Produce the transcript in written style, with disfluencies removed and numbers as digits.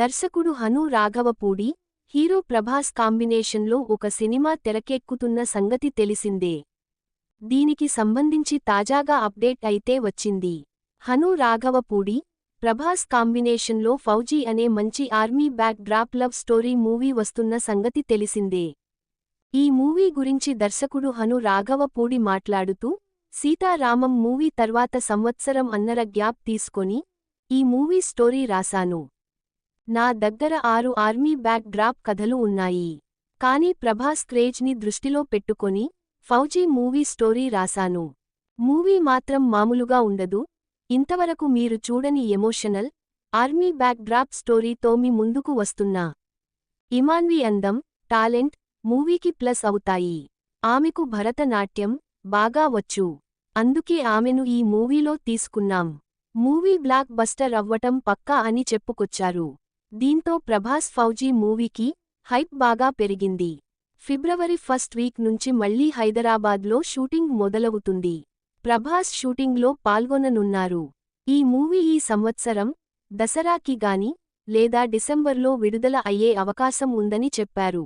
దర్శకుడు హను రాఘవపూడి, హీరో ప్రభాస్ కాంబినేషన్లో ఒక సినిమా తెరకెక్కుతున్న సంగతి తెలిసిందే. దీనికి సంబంధించి తాజాగా అప్డేట్ అయితే వచ్చింది. హను రాఘవపూడి, ప్రభాస్ కాంబినేషన్లో ఫౌజీ అనే మంచి army back drop love story movie వస్తున్న సంగతి తెలిసిందే. ఈ మూవీ గురించి దర్శకుడు హను రాఘవపూడి మాట్లాడుతూ, సీతారామం మూవీ తర్వాత సంవత్సరం అన్నర గ్యాప్ తీసుకొని ఈ మూవీ స్టోరీ రాశాను. నా దగ్గర 6 ఆర్మీ బ్యాక్ డ్రాప్ కథలు ఉన్నాయి. కానీ ప్రభాస్ క్రేజ్ని దృష్టిలో పెట్టుకొని ఫౌజీ మూవీ స్టోరీ రాశాను. మూవీ మాత్రం మామూలుగా ఉండదు. ఇంతవరకు మీరు చూడని ఎమోషనల్, ఆర్మీ బ్యాక్ డ్రాప్ స్టోరీతో మీ ముందుకు వస్తున్నా. ఇమాన్వి అందం, టాలెంట్ మూవీకి ప్లస్ అవుతాయి. ఆమెకు భరతనాట్యం బాగా వచ్చు. అందుకే ఆమెను ఈ మూవీలో తీసుకున్నాం. మూవీ బ్లాక్ బస్టర్ అవ్వటం పక్కా అని చెప్పుకొచ్చారు. దీంతో ప్రభాస్ ఫౌజీ మూవీకి హైప్ బాగా పెరిగింది. ఫిబ్రవరి 1 వీక్ నుంచి మళ్లీ హైదరాబాద్లో షూటింగ్ మొదలవుతుంది. ప్రభాస్ షూటింగ్లో పాల్గొననున్నారు. ఈ మూవీ ఈ సంవత్సరం దసరాకి గాని లేదా డిసెంబర్లో విడుదల అయ్యే అవకాశం ఉందని చెప్పారు.